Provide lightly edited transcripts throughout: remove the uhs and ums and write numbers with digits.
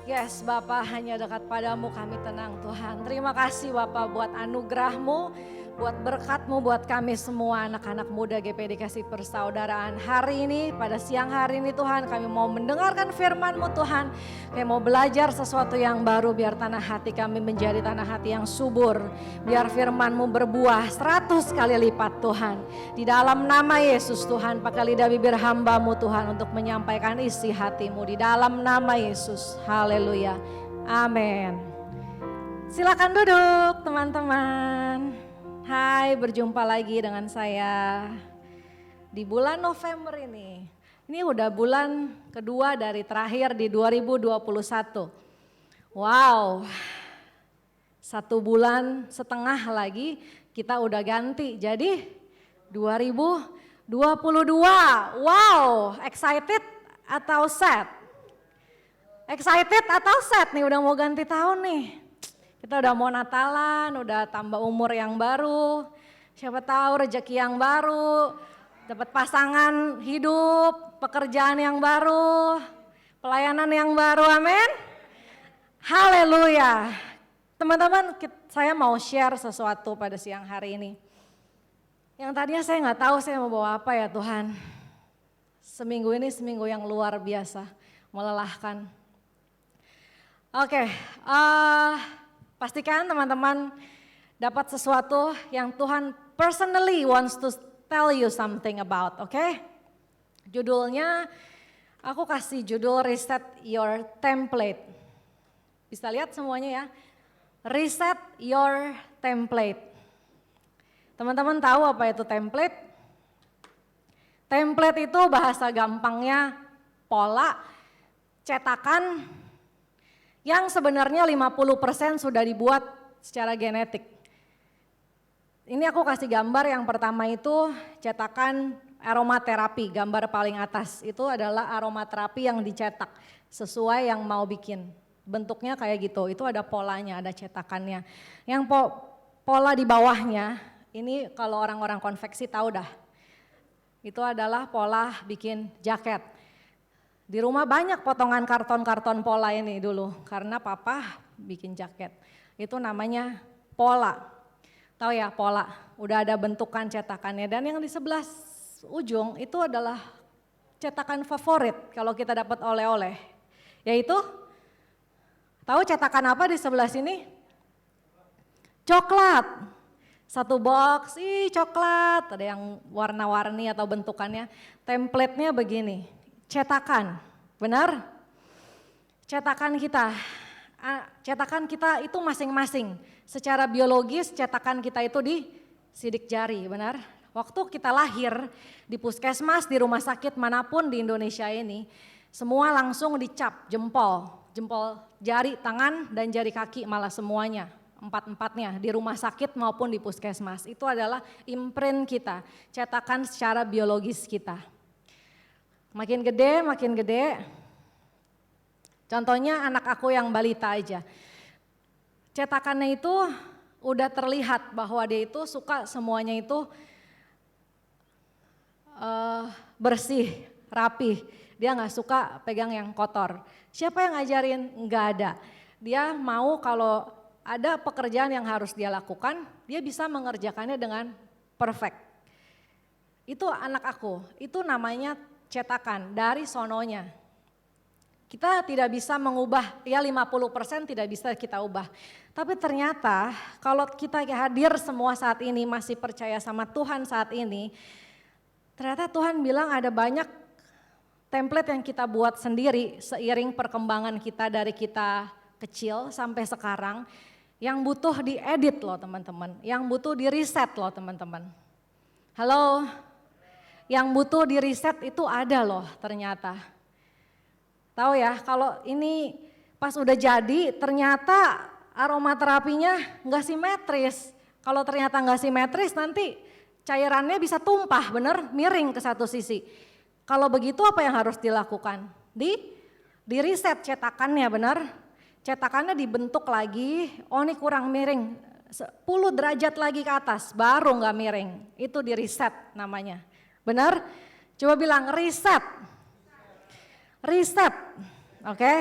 Yes, Bapa, hanya dekat padamu kami tenang Tuhan. Terima kasih Bapa buat anugerah-Mu, buat berkat-Mu buat kami semua anak-anak muda GPD Kasih Persaudaraan. Hari ini, pada siang hari ini Tuhan, kami mau mendengarkan firman-Mu Tuhan. Kami mau belajar sesuatu yang baru biar tanah hati kami menjadi tanah hati yang subur. Biar firman-Mu berbuah 100 kali lipat Tuhan. Di dalam nama Yesus Tuhan, pakai lidah bibir hamba-Mu Tuhan untuk menyampaikan isi hati-Mu. Di dalam nama Yesus, haleluya, amin. Silakan duduk teman-teman. Hai, berjumpa lagi dengan saya di bulan November ini. Ini udah bulan kedua dari terakhir di 2021. Wow, 1,5 bulan lagi kita udah ganti jadi 2022. Wow, excited atau sad? Excited atau sad nih, udah mau ganti tahun nih. Kita udah mau Natalan, udah tambah umur yang baru, siapa tahu rezeki yang baru, dapat pasangan hidup, pekerjaan yang baru, pelayanan yang baru, amin. Haleluya. Teman-teman, saya mau share sesuatu pada siang hari ini. Yang tadinya saya nggak tahu saya mau bawa apa ya Tuhan. Seminggu ini seminggu yang luar biasa, melelahkan. Oke, pastikan teman-teman dapat sesuatu yang Tuhan personally wants to tell you something about, oke? Judulnya, aku kasih judul Reset Your Template. Bisa lihat semuanya ya, Reset Your Template. Teman-teman tahu apa itu template? Template itu bahasa gampangnya pola, cetakan, yang sebenarnya 50% sudah dibuat secara genetik. Ini aku kasih gambar yang pertama itu cetakan aromaterapi, gambar paling atas. Itu adalah aromaterapi yang dicetak sesuai yang mau bikin. Bentuknya kayak gitu, itu ada polanya, ada cetakannya. Yang pola di bawahnya, ini kalau orang-orang konveksi tahu dah. Itu adalah pola bikin jaket. Di rumah banyak potongan karton-karton pola ini dulu karena papa bikin jaket. Itu namanya pola. Tahu ya pola, udah ada bentukan cetakannya dan yang di sebelah ujung itu adalah cetakan favorit kalau kita dapat oleh-oleh. Yaitu tahu cetakan apa di sebelah sini? Coklat. Satu box, coklat, ada yang warna-warni atau bentukannya. Template-nya begini. Cetakan, benar? Cetakan kita itu masing-masing. Secara biologis cetakan kita itu di sidik jari, benar? Waktu kita lahir di puskesmas, di rumah sakit manapun di Indonesia ini, semua langsung dicap jempol jari tangan dan jari kaki malah semuanya. Empat-empatnya di rumah sakit maupun di puskesmas. Itu adalah imprint kita, cetakan secara biologis kita. Makin gede. Contohnya anak aku yang balita aja. Cetakannya itu udah terlihat bahwa dia itu suka semuanya itu bersih, rapi. Dia gak suka pegang yang kotor. Siapa yang ngajarin? Gak ada. Dia mau kalau ada pekerjaan yang harus dia lakukan, dia bisa mengerjakannya dengan perfect. Itu anak aku, itu namanya cetakan dari sononya. Kita tidak bisa mengubah, ya 50% tidak bisa kita ubah. Tapi ternyata kalau kita hadir semua saat ini masih percaya sama Tuhan saat ini, ternyata Tuhan bilang ada banyak template yang kita buat sendiri seiring perkembangan kita dari kita kecil sampai sekarang yang butuh diedit loh teman-teman, yang butuh di reset loh teman-teman. Halo? Yang butuh di reset itu ada loh ternyata. Tahu ya kalau ini pas udah jadi ternyata aromaterapinya nggak simetris. Kalau ternyata nggak simetris nanti cairannya bisa tumpah bener miring ke satu sisi. Kalau begitu apa yang harus dilakukan? Di reset cetakannya bener. Cetakannya dibentuk lagi, oh ini kurang miring. 10 derajat lagi ke atas baru nggak miring. Itu di reset namanya. Benar? Coba bilang reset. Reset. Oke.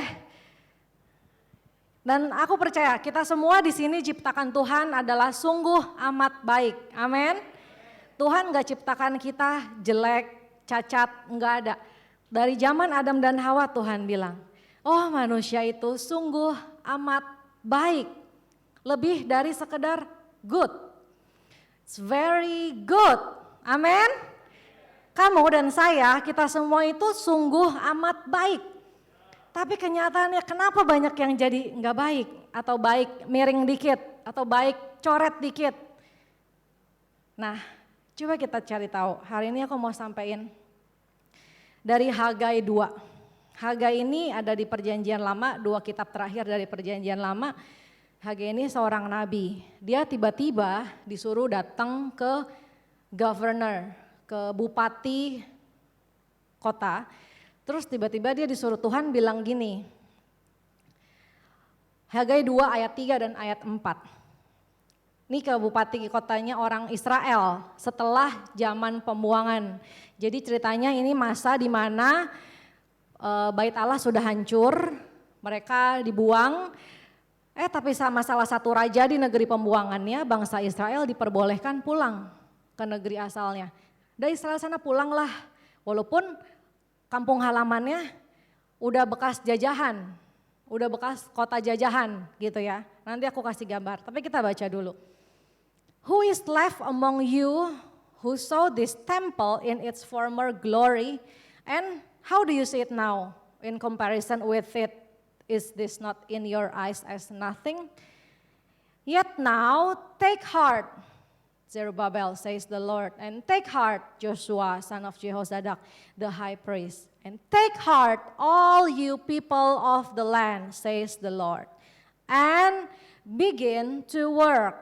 Dan aku percaya kita semua di sini ciptakan Tuhan adalah sungguh amat baik. Amin. Tuhan gak ciptakan kita jelek, cacat, enggak ada. Dari zaman Adam dan Hawa Tuhan bilang, oh manusia itu sungguh amat baik. Lebih dari sekedar good. It's very good. Amin. Kamu dan saya, kita semua itu sungguh amat baik. Tapi kenyataannya kenapa banyak yang jadi nggak baik, atau baik miring dikit, atau baik coret dikit. Nah, coba kita cari tahu. Hari ini aku mau sampaikan dari Hagai 2. Hagai ini ada di Perjanjian Lama, 2 kitab terakhir dari Perjanjian Lama. Hagai ini seorang nabi. Dia tiba-tiba disuruh datang ke governor, ke bupati kota. Terus tiba-tiba dia disuruh Tuhan bilang gini, Hagai 2 ayat 3 dan ayat 4. Ini ke bupati kotanya orang Israel setelah zaman pembuangan. Jadi ceritanya ini masa di mana Bait Allah sudah hancur, mereka dibuang. Tapi sama salah satu raja di negeri pembuangannya, bangsa Israel diperbolehkan pulang ke negeri asalnya. Dari Israel sana pulanglah, walaupun kampung halamannya udah bekas jajahan, udah bekas kota jajahan gitu ya. Nanti aku kasih gambar, tapi kita baca dulu. Who is left among you who saw this temple in its former glory, and how do you see it now in comparison with it? Is this not in your eyes as nothing? Yet now take heart, Zerubbabel, says the Lord, and take heart, Joshua, son of Jehozadak, the high priest, and take heart, all you people of the land, says the Lord, and begin to work,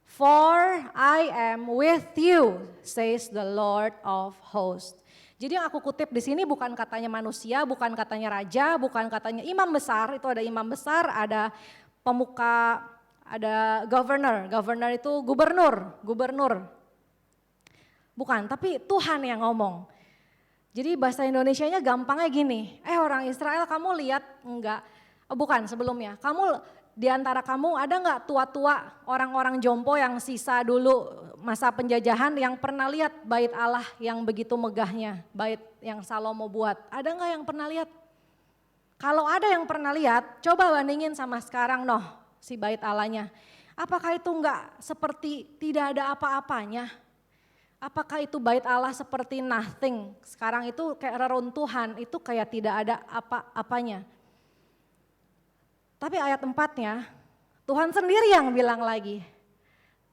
for I am with you, says the Lord of hosts. Jadi yang aku kutip di sini bukan katanya manusia, bukan katanya raja, bukan katanya imam besar, itu ada imam besar, ada pemuka, ada governor itu gubernur. Bukan, tapi Tuhan yang ngomong. Jadi bahasa Indonesianya gampangnya gini, orang Israel kamu lihat enggak, bukan sebelumnya, kamu di antara kamu ada enggak tua-tua orang-orang jompo yang sisa dulu masa penjajahan yang pernah lihat bait Allah yang begitu megahnya, bait yang Salomo buat, ada enggak yang pernah lihat? Kalau ada yang pernah lihat, coba bandingin sama sekarang si bait Allahnya. Apakah itu enggak seperti tidak ada apa-apanya? Apakah itu bait Allah seperti nothing? Sekarang itu kayak reruntuhan, itu kayak tidak ada apa-apanya. Tapi ayat 4-nya, Tuhan sendiri yang bilang lagi.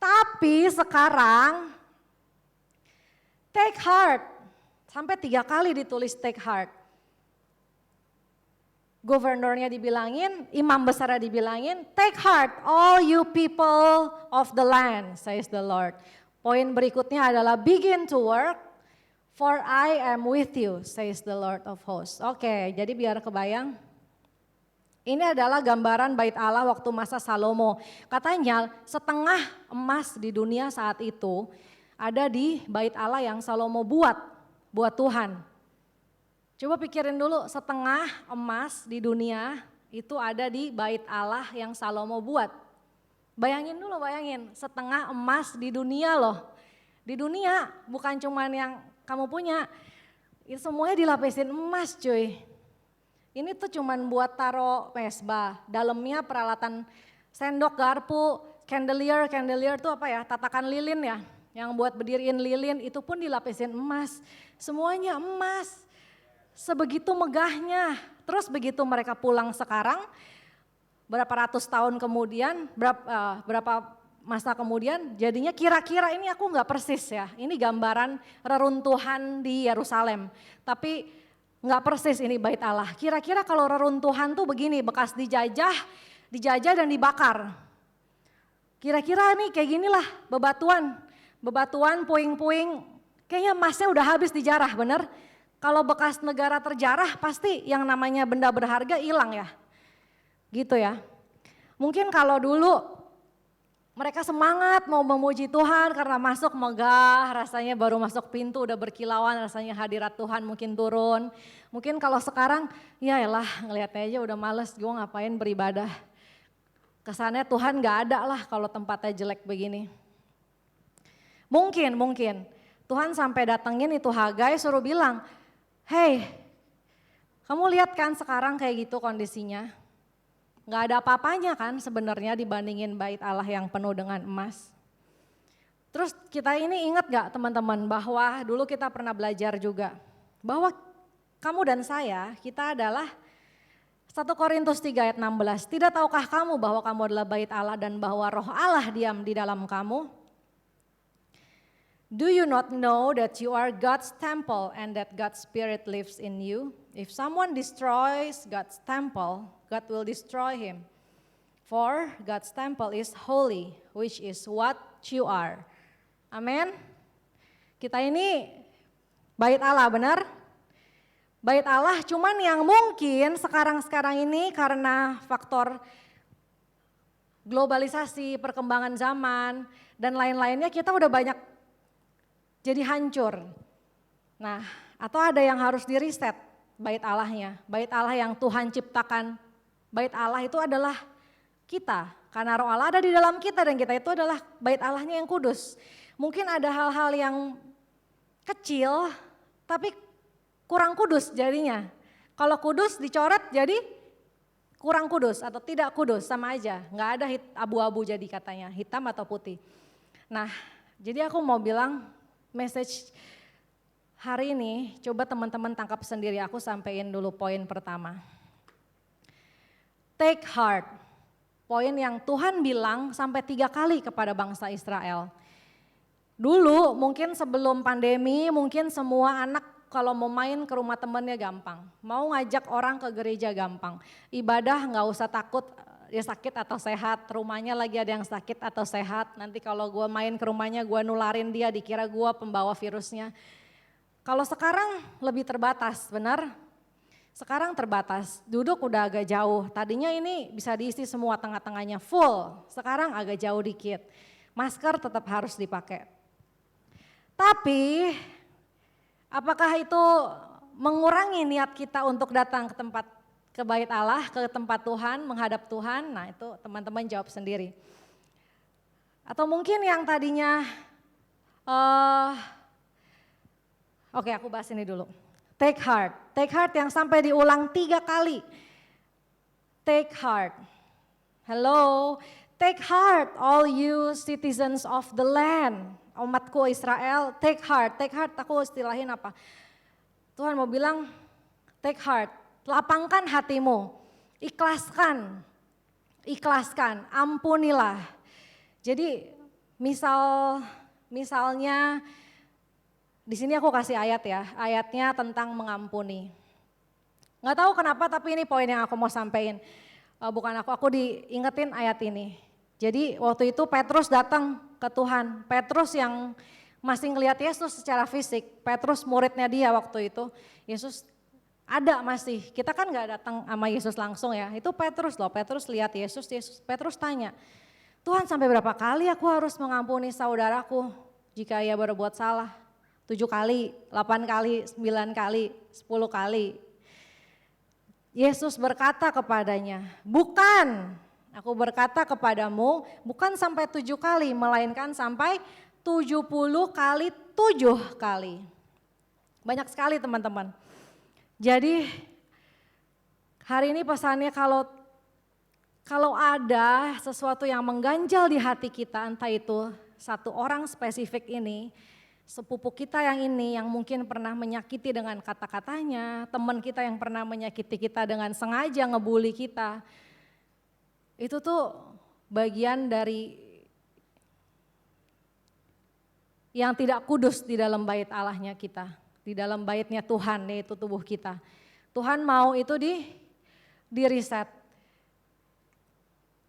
Tapi sekarang, take heart. Sampai 3 kali ditulis take heart. Gubernurnya dibilangin, imam besarnya dibilangin, take heart all you people of the land, says the Lord. Poin berikutnya adalah begin to work, for I am with you, says the Lord of hosts. Oke, jadi biar kebayang. Ini adalah gambaran bait Allah waktu masa Salomo. Katanya setengah emas di dunia saat itu ada di bait Allah yang Salomo buat Tuhan. Coba pikirin dulu, setengah emas di dunia itu ada di bait Allah yang Salomo buat. Bayangin, setengah emas di dunia loh. Di dunia bukan cuman yang kamu punya, itu semuanya dilapisin emas cuy. Ini tuh cuman buat taro mesbah, dalamnya peralatan sendok, garpu, candelier tuh apa ya, tatakan lilin ya. Yang buat berdiriin lilin itu pun dilapisin emas, semuanya emas. Sebegitu megahnya. Terus begitu mereka pulang sekarang, berapa ratus tahun kemudian, berapa masa kemudian, jadinya kira-kira ini aku nggak persis ya. Ini gambaran reruntuhan di Yerusalem. Tapi nggak persis ini bait Allah. Kira-kira kalau reruntuhan tuh begini, bekas dijajah dan dibakar. Kira-kira nih kayak ginilah bebatuan, puing-puing, kayaknya emasnya udah habis dijarah, bener? Kalau bekas negara terjarah pasti yang namanya benda berharga hilang ya. Gitu ya. Mungkin kalau dulu mereka semangat mau memuji Tuhan karena masuk megah, rasanya baru masuk pintu udah berkilauan, rasanya hadirat Tuhan mungkin turun. Mungkin kalau sekarang ya elah ngeliatnya aja udah males, gue ngapain beribadah. Kesannya Tuhan gak ada lah kalau tempatnya jelek begini. Mungkin Tuhan sampai datengin itu Hagai suruh bilang, hey, kamu lihat kan sekarang kayak gitu kondisinya. Gak ada apa-apanya kan sebenarnya dibandingin bait Allah yang penuh dengan emas. Terus kita ini ingat gak teman-teman bahwa dulu kita pernah belajar juga. Bahwa kamu dan saya, kita adalah 1 Korintus 3 ayat 16. Tidak tahukah kamu bahwa kamu adalah bait Allah dan bahwa roh Allah diam di dalam kamu? Do you not know that you are God's temple and that God's Spirit lives in you? If someone destroys God's temple, God will destroy him. For God's temple is holy, which is what you are. Amin. Kita ini bait Allah, benar? Bait Allah, cuman yang mungkin sekarang ini karena faktor globalisasi, perkembangan zaman, dan lain-lainnya kita udah banyak jadi hancur. Nah, atau ada yang harus di reset bait Allahnya. Bait Allah yang Tuhan ciptakan. Bait Allah itu adalah kita. Karena roh Allah ada di dalam kita dan kita itu adalah bait Allahnya yang kudus. Mungkin ada hal-hal yang kecil tapi kurang kudus jadinya. Kalau kudus dicoret jadi kurang kudus atau tidak kudus, sama aja. Nggak ada abu-abu jadi katanya, hitam atau putih. Nah, jadi aku mau bilang message hari ini, coba teman-teman tangkap sendiri, aku sampein dulu poin pertama. Take heart, poin yang Tuhan bilang sampai 3 kali kepada bangsa Israel. Dulu mungkin sebelum pandemi, mungkin semua anak kalau mau main ke rumah temennya gampang. Mau ngajak orang ke gereja gampang. Ibadah gak usah takut dia sakit atau sehat, rumahnya lagi ada yang sakit atau sehat, nanti kalau gue main ke rumahnya gue nularin dia, dikira gue pembawa virusnya. Kalau sekarang lebih terbatas, benar? Sekarang terbatas, duduk udah agak jauh, tadinya ini bisa diisi semua tengah-tengahnya full, sekarang agak jauh dikit. Masker tetap harus dipakai. Tapi apakah itu mengurangi niat kita untuk datang ke bait Allah, ke tempat Tuhan, menghadap Tuhan? Nah itu teman-teman jawab sendiri. Atau mungkin yang tadinya, oke aku bahas ini dulu. Take heart yang sampai diulang 3 kali. Take heart. Hello, take heart all you citizens of the land. Umatku Israel, take heart aku istilahin apa? Tuhan mau bilang take heart. Lapangkan hatimu, ikhlaskan, ampunilah. Jadi misalnya di sini aku kasih ayat ya, ayatnya tentang mengampuni. Nggak tahu kenapa tapi ini poin yang aku mau sampaikan. Bukan aku diingetin ayat ini. Jadi waktu itu Petrus datang ke Tuhan, Petrus yang masih ngelihat Yesus secara fisik, Petrus muridnya dia waktu itu, Yesus ada masih, kita kan gak datang sama Yesus langsung ya, itu Petrus loh, Petrus lihat Yesus, Petrus tanya, Tuhan sampai berapa kali aku harus mengampuni saudaraku jika ia berbuat salah? 7 kali, 8 kali, 9 kali, 10 kali. Yesus berkata kepadanya, bukan, aku berkata kepadamu, bukan sampai 7 kali, melainkan sampai 70 kali 7 kali. Banyak sekali teman-teman. Jadi hari ini pesannya kalau ada sesuatu yang mengganjal di hati kita, entah itu satu orang spesifik ini, sepupu kita yang ini yang mungkin pernah menyakiti dengan kata-katanya, teman kita yang pernah menyakiti kita dengan sengaja ngebully kita, itu tuh bagian dari yang tidak kudus di dalam bait Allahnya kita. Di dalam baitnya Tuhan, yaitu tubuh kita. Tuhan mau itu di reset.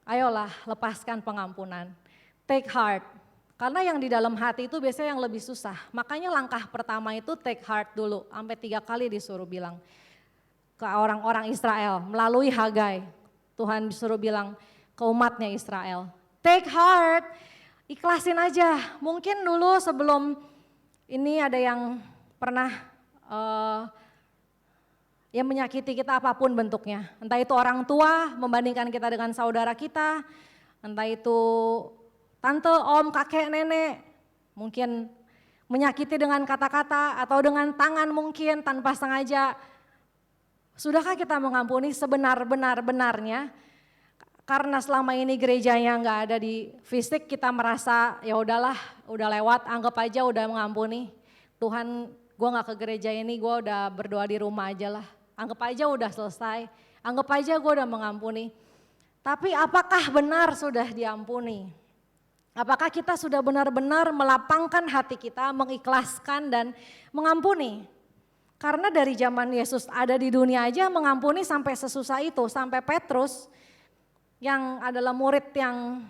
Ayolah lepaskan pengampunan. Take heart. Karena yang di dalam hati itu biasanya yang lebih susah. Makanya langkah pertama itu take heart dulu. Sampai 3 kali disuruh bilang ke orang-orang Israel melalui Hagai. Tuhan disuruh bilang ke umatnya Israel. Take heart, ikhlasin aja. Mungkin dulu sebelum ini ada yang pernah yang menyakiti kita apapun bentuknya. Entah itu orang tua membandingkan kita dengan saudara kita, entah itu tante, om, kakek, nenek, mungkin menyakiti dengan kata-kata atau dengan tangan mungkin tanpa sengaja. Sudahkah kita mengampuni sebenar-benarnya? Karena selama ini gerejanya nggak ada di fisik, kita merasa ya udahlah, udah lewat, anggap aja udah mengampuni. Tuhan, gue nggak ke gereja ini, gue udah berdoa di rumah aja lah. Anggap aja udah selesai, anggap aja gue udah mengampuni. Tapi apakah benar sudah diampuni? Apakah kita sudah benar-benar melapangkan hati kita, mengikhlaskan dan mengampuni? Karena dari zaman Yesus ada di dunia aja mengampuni sampai sesusah itu, sampai Petrus yang adalah murid yang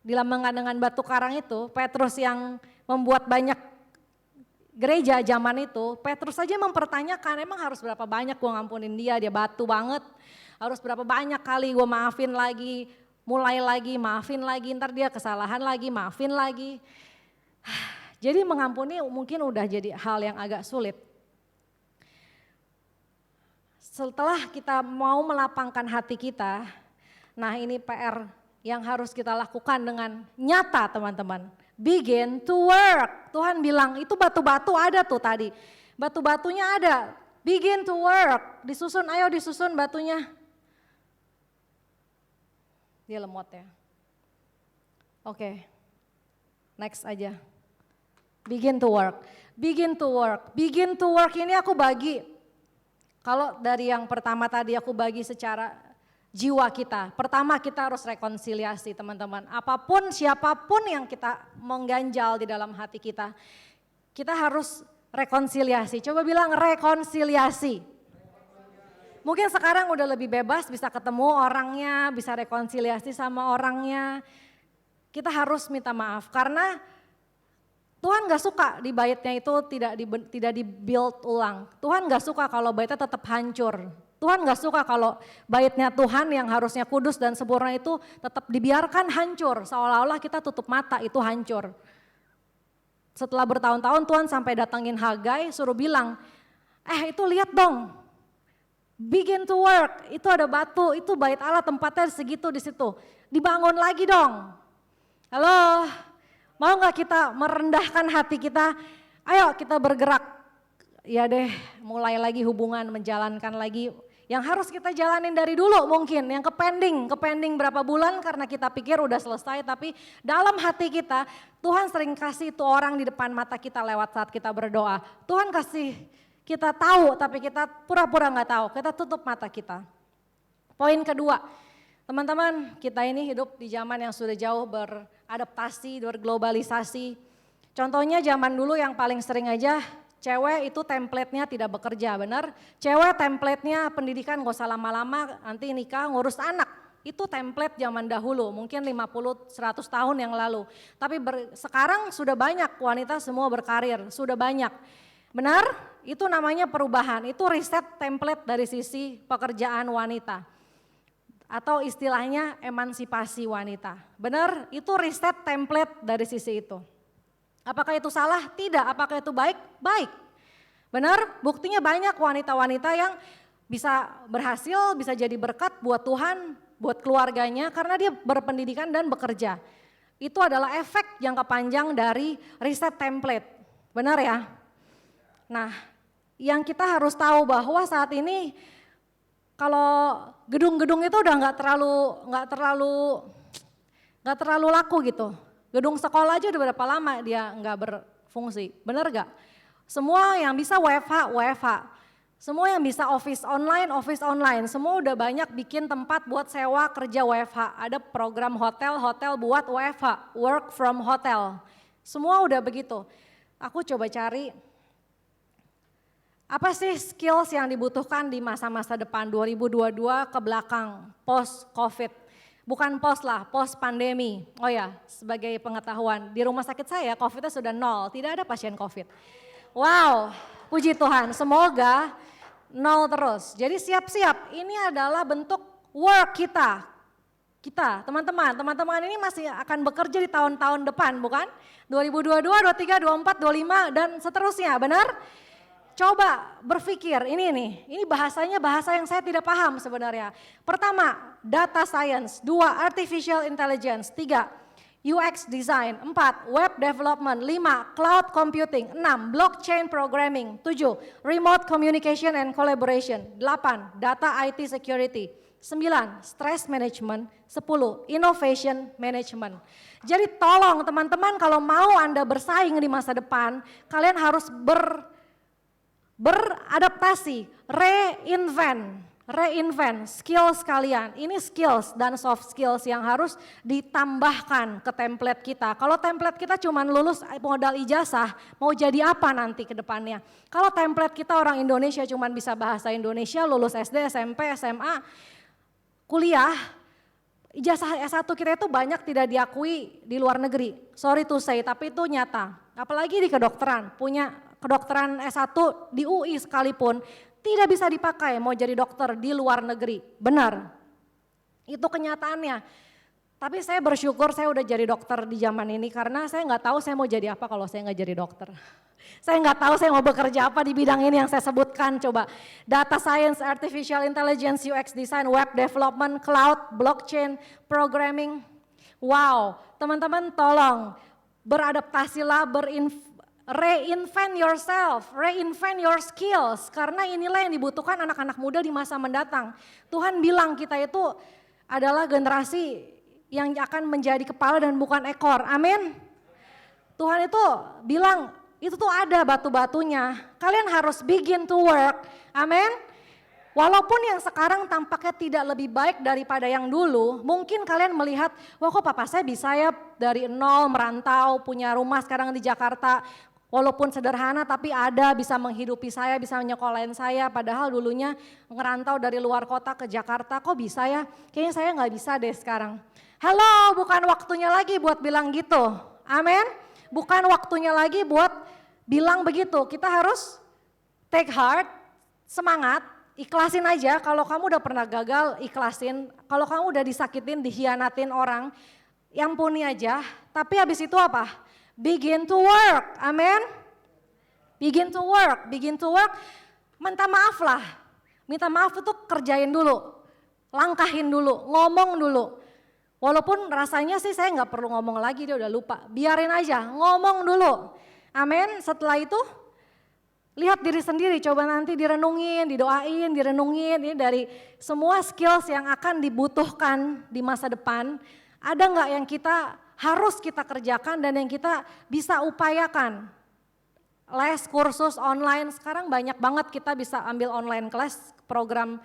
dilambangkan dengan batu karang itu, Petrus yang membuat banyak gereja zaman itu, Petrus saja mempertanyakan emang harus berapa banyak gue ngampunin dia batu banget, harus berapa banyak kali gue maafin lagi, mulai lagi, maafin lagi, ntar dia kesalahan lagi, maafin lagi. Jadi mengampuni mungkin udah jadi hal yang agak sulit. Setelah kita mau melapangkan hati kita, nah ini PR yang harus kita lakukan dengan nyata teman-teman. Begin to work. Tuhan bilang itu batu-batu ada tuh tadi. Batu-batunya ada. Begin to work. Disusun, ayo disusun batunya. Dia lemot ya. Oke. Next aja. Begin to work. Begin to work. Begin to work ini aku bagi. Kalau dari yang pertama tadi aku bagi secara jiwa kita. Pertama kita harus rekonsiliasi teman-teman. Apapun siapapun yang kita mengganjal di dalam hati kita. Kita harus rekonsiliasi. Coba bilang rekonsiliasi. Mungkin sekarang udah lebih bebas, bisa ketemu orangnya, bisa rekonsiliasi sama orangnya. Kita harus minta maaf karena Tuhan gak suka di baitnya itu tidak di-build ulang. Tuhan gak suka kalau baitnya tetap hancur. Tuhan gak suka kalau baitnya Tuhan yang harusnya kudus dan sempurna itu tetap dibiarkan hancur. Seolah-olah kita tutup mata itu hancur. Setelah bertahun-tahun Tuhan sampai datangin Hagai suruh bilang, itu lihat dong. Begin to work, itu ada batu, itu bait Allah tempatnya segitu di situ. Dibangun lagi dong. Halo, mau gak kita merendahkan hati kita? Ayo kita bergerak. Ya deh, mulai lagi hubungan, menjalankan lagi yang harus kita jalanin dari dulu mungkin. Yang ke-pending berapa bulan karena kita pikir udah selesai. Tapi dalam hati kita, Tuhan sering kasih itu orang di depan mata kita lewat saat kita berdoa. Tuhan kasih kita tahu tapi kita pura-pura gak tahu, kita tutup mata kita. Poin kedua, teman-teman kita ini hidup di zaman yang sudah jauh beradaptasi, berglobalisasi. Contohnya zaman dulu yang paling sering aja, cewek itu template-nya tidak bekerja, benar? Cewek template-nya pendidikan gak usah lama-lama, nanti nikah ngurus anak. Itu template zaman dahulu, mungkin 50-100 tahun yang lalu. Tapi sekarang sudah banyak wanita semua berkarir, sudah banyak. Benar? Itu namanya perubahan, itu riset template dari sisi pekerjaan wanita. Atau istilahnya emansipasi wanita. Benar? Itu riset template dari sisi itu. Apakah itu salah? Tidak. Apakah itu baik? Baik. Benar? Buktinya banyak wanita-wanita yang bisa berhasil, bisa jadi berkat buat Tuhan, buat keluarganya karena dia berpendidikan dan bekerja. Itu adalah efek jangka panjang dari riset template. Benar ya? Nah, yang kita harus tahu bahwa saat ini kalau gedung-gedung itu udah nggak terlalu laku gitu. Gedung sekolah aja udah berapa lama dia nggak berfungsi, bener gak? Semua yang bisa WFH. Semua yang bisa office online. Semua udah banyak bikin tempat buat sewa kerja WFH. Ada program hotel buat WFH, work from hotel. Semua udah begitu. Aku coba cari apa sih skills yang dibutuhkan di masa-masa depan 2022 ke belakang post COVID. Bukan post pandemi. Oh ya, sebagai pengetahuan di rumah sakit saya COVID-nya sudah 0, tidak ada pasien COVID. Wow, puji Tuhan, semoga 0 terus. Jadi siap-siap, ini adalah bentuk work kita. Teman-teman ini masih akan bekerja di tahun-tahun depan bukan? 2022, 23, 24, 25 dan seterusnya, benar? Coba berpikir, ini bahasanya bahasa yang saya tidak paham sebenarnya. Pertama, data science. 2, artificial intelligence. 3, UX design. 4, web development. 5, cloud computing. 6, blockchain programming. 7, remote communication and collaboration. 8, data IT security. 9, stress management. 10, innovation management. Jadi tolong teman-teman kalau mau Anda bersaing di masa depan, kalian harus beradaptasi, reinvent skills kalian. Ini skills dan soft skills yang harus ditambahkan ke template kita. Kalau template kita cuma lulus modal ijazah, mau jadi apa nanti ke depannya? Kalau template kita orang Indonesia cuma bisa bahasa Indonesia, lulus SD, SMP, SMA, kuliah, ijazah S1 kita itu banyak tidak diakui di luar negeri. Sorry to say, tapi itu nyata. Apalagi di kedokteran, punya kedokteran S1 di UI sekalipun, tidak bisa dipakai mau jadi dokter di luar negeri. Benar, itu kenyataannya. Tapi saya bersyukur saya udah jadi dokter di zaman ini karena saya nggak tahu saya mau jadi apa kalau saya nggak jadi dokter. Saya nggak tahu saya mau bekerja apa di bidang ini yang saya sebutkan. Coba data science, artificial intelligence, UX design, web development, cloud, blockchain, programming. Wow, teman-teman tolong beradaptasilah, reinvent yourself, reinvent your skills. Karena inilah yang dibutuhkan anak-anak muda di masa mendatang. Tuhan bilang kita itu adalah generasi yang akan menjadi kepala dan bukan ekor. Amin. Tuhan itu bilang itu tuh ada batu-batunya. Kalian harus begin to work. Amin. Walaupun yang sekarang tampaknya tidak lebih baik daripada yang dulu, mungkin kalian melihat, wah kok papa saya bisa ya dari nol merantau, punya rumah sekarang di Jakarta. Walaupun sederhana tapi ada bisa menghidupi saya, bisa nyekolahin saya. Padahal dulunya ngerantau dari luar kota ke Jakarta, kok bisa ya? Kayaknya saya nggak bisa deh sekarang. Halo, bukan waktunya lagi buat bilang gitu. Amin. Bukan waktunya lagi buat bilang begitu. Kita harus take heart, semangat, ikhlasin aja. Kalau kamu udah pernah gagal, ikhlasin. Kalau kamu udah disakitin, dihianatin orang, yang ampuni aja. Tapi habis itu apa? Begin to work, amin. Begin to work, minta maaf lah. Minta maaf itu kerjain dulu, langkahin dulu, ngomong dulu. Walaupun rasanya sih saya nggak perlu ngomong lagi, dia udah lupa. Biarin aja, ngomong dulu. Amin, setelah itu lihat diri sendiri, coba nanti direnungin, didoain, direnungin. Ini dari semua skills yang akan dibutuhkan di masa depan. Ada nggak yang harus kita kerjakan dan yang kita bisa upayakan. Les, kursus online, sekarang banyak banget kita bisa ambil online class, program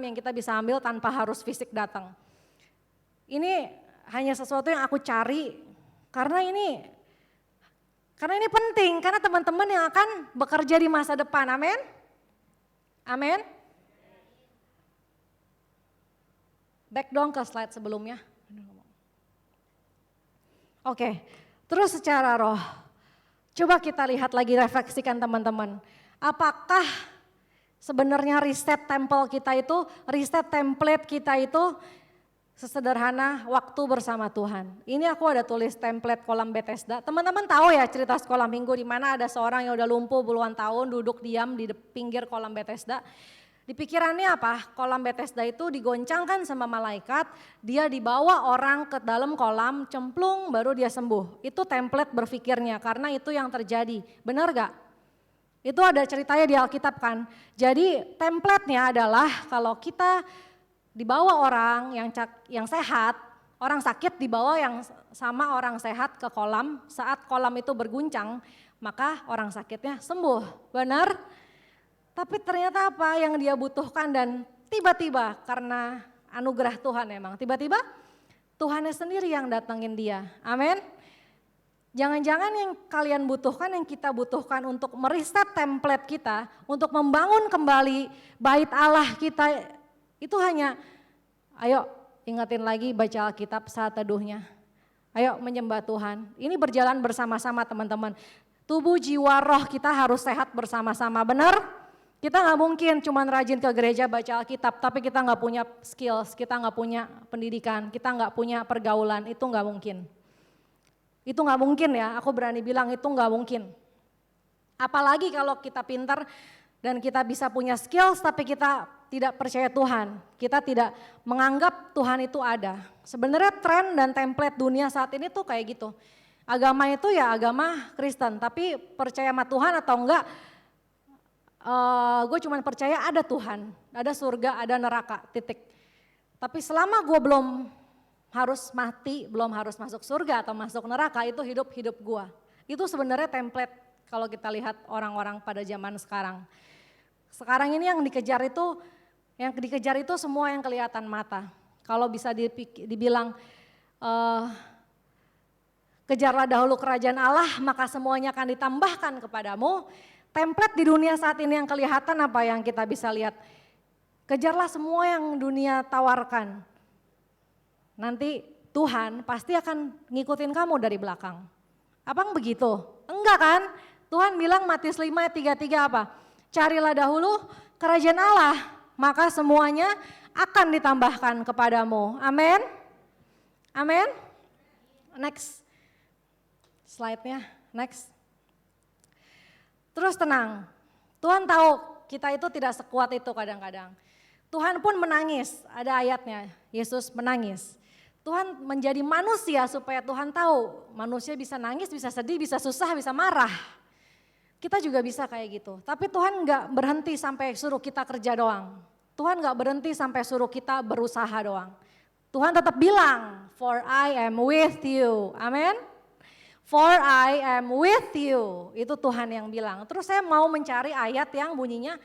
yang kita bisa ambil tanpa harus fisik datang. Ini hanya sesuatu yang aku cari karena ini penting, karena teman-teman yang akan bekerja di masa depan, amin. Amin. Back dong ke slide sebelumnya. Oke, terus secara roh, coba kita lihat lagi, refleksikan teman-teman. Apakah sebenarnya riset template kita itu sesederhana waktu bersama Tuhan. Ini aku ada tulis template kolam Bethesda. Teman-teman tahu ya cerita sekolah minggu di mana ada seorang yang udah lumpuh puluhan tahun duduk diam di pinggir kolam Bethesda. Di pikirannya apa? Kolam Bethesda itu digoncangkan sama malaikat, dia dibawa orang ke dalam kolam, cemplung baru dia sembuh. Itu template berpikirnya karena itu yang terjadi. Benar gak? Itu ada ceritanya di Alkitab kan. Jadi template-nya adalah kalau kita dibawa orang yang sehat, orang sakit dibawa yang sama orang sehat ke kolam, saat kolam itu berguncang, maka orang sakitnya sembuh, benar? Tapi ternyata apa yang dia butuhkan dan tiba-tiba karena anugerah Tuhan emang, tiba-tiba Tuhannya sendiri yang datangin dia, amin? Jangan-jangan yang kalian butuhkan, yang kita butuhkan untuk meriset template kita, untuk membangun kembali bait Allah kita, itu hanya, ayo ingetin lagi baca Alkitab saat teduhnya. Ayo menyembah Tuhan. Ini berjalan bersama-sama teman-teman. Tubuh, jiwa, roh kita harus sehat bersama-sama, benar? Kita gak mungkin cuman rajin ke gereja baca Alkitab, tapi kita gak punya skills, kita gak punya pendidikan, kita gak punya pergaulan, itu gak mungkin. Itu gak mungkin ya, aku berani bilang itu gak mungkin. Apalagi kalau kita pintar dan kita bisa punya skills tapi kita tidak percaya Tuhan. Kita tidak menganggap Tuhan itu ada. Sebenarnya tren dan template dunia saat ini tuh kayak gitu. Agama itu ya agama Kristen, tapi percaya sama Tuhan atau enggak, gue cuma percaya ada Tuhan, ada surga, ada neraka, titik. Tapi selama gue belum harus mati, belum harus masuk surga atau masuk neraka, itu hidup gue. Itu sebenarnya template kalau kita lihat orang-orang pada zaman sekarang. Sekarang ini yang dikejar itu semua yang kelihatan mata. Kalau bisa dibilang kejarlah dahulu kerajaan Allah, maka semuanya akan ditambahkan kepadamu. Template di dunia saat ini yang kelihatan apa yang kita bisa lihat? Kejarlah semua yang dunia tawarkan. Nanti Tuhan pasti akan ngikutin kamu dari belakang. Abang begitu? Enggak kan? Tuhan bilang Matius 5 ayat 33 apa? Carilah dahulu kerajaan Allah, maka semuanya akan ditambahkan kepadamu. Amin. Amin. Next. Slide-nya, next. Terus tenang, Tuhan tahu kita itu tidak sekuat itu kadang-kadang. Tuhan pun menangis, ada ayatnya, Yesus menangis. Tuhan menjadi manusia supaya Tuhan tahu manusia bisa nangis, bisa sedih, bisa susah, bisa marah. Kita juga bisa kayak gitu, tapi Tuhan gak berhenti sampai suruh kita kerja doang. Tuhan gak berhenti sampai suruh kita berusaha doang. Tuhan tetap bilang, for I am with you, amin. For I am with you, itu Tuhan yang bilang. Terus saya mau mencari ayat yang bunyinya,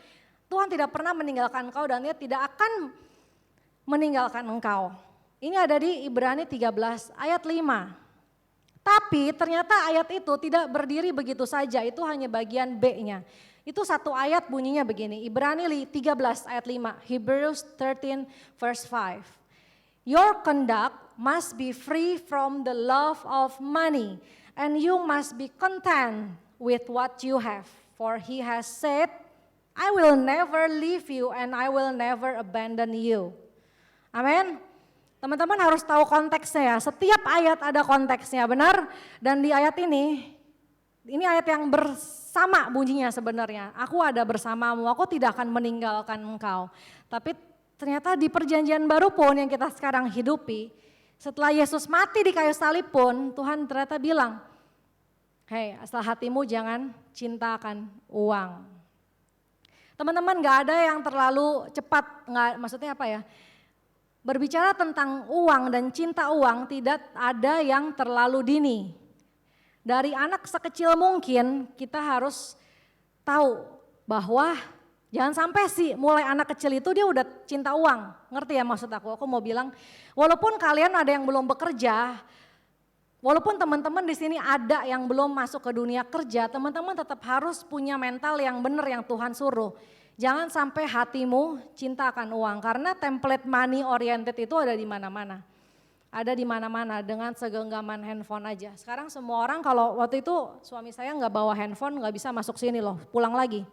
Tuhan tidak pernah meninggalkan engkau dan Dia tidak akan meninggalkan engkau. Ini ada di Ibrani 13 ayat 5. Tapi ternyata ayat itu tidak berdiri begitu saja, itu hanya bagian B-nya. Itu satu ayat bunyinya begini, Ibrani 13 ayat 5, Hebrews 13 verse 5. Your conduct must be free from the love of money, and you must be content with what you have. For he has said, I will never leave you and I will never abandon you. Amin. Teman-teman harus tahu konteksnya ya, setiap ayat ada konteksnya, benar? Dan di ayat ini ayat yang bersama bunyinya sebenarnya. Aku ada bersamamu, aku tidak akan meninggalkan engkau. Tapi ternyata di perjanjian baru pun yang kita sekarang hidupi, setelah Yesus mati di kayu salib pun Tuhan ternyata bilang, hei asal hatimu jangan cintakan uang. Teman-teman gak ada yang terlalu cepat, maksudnya apa ya, berbicara tentang uang dan cinta uang tidak ada yang terlalu dini. Dari anak sekecil mungkin kita harus tahu bahwa jangan sampai sih mulai anak kecil itu dia udah cinta uang. Ngerti ya maksud aku? Aku mau bilang walaupun kalian ada yang belum bekerja, walaupun teman-teman di sini ada yang belum masuk ke dunia kerja, teman-teman tetap harus punya mental yang benar yang Tuhan suruh. Jangan sampai hatimu cinta akan uang karena template money oriented itu ada di mana-mana. Ada di mana-mana dengan segenggaman handphone aja. Sekarang semua orang kalau waktu itu suami saya nggak bawa handphone nggak bisa masuk sini loh, pulang lagi.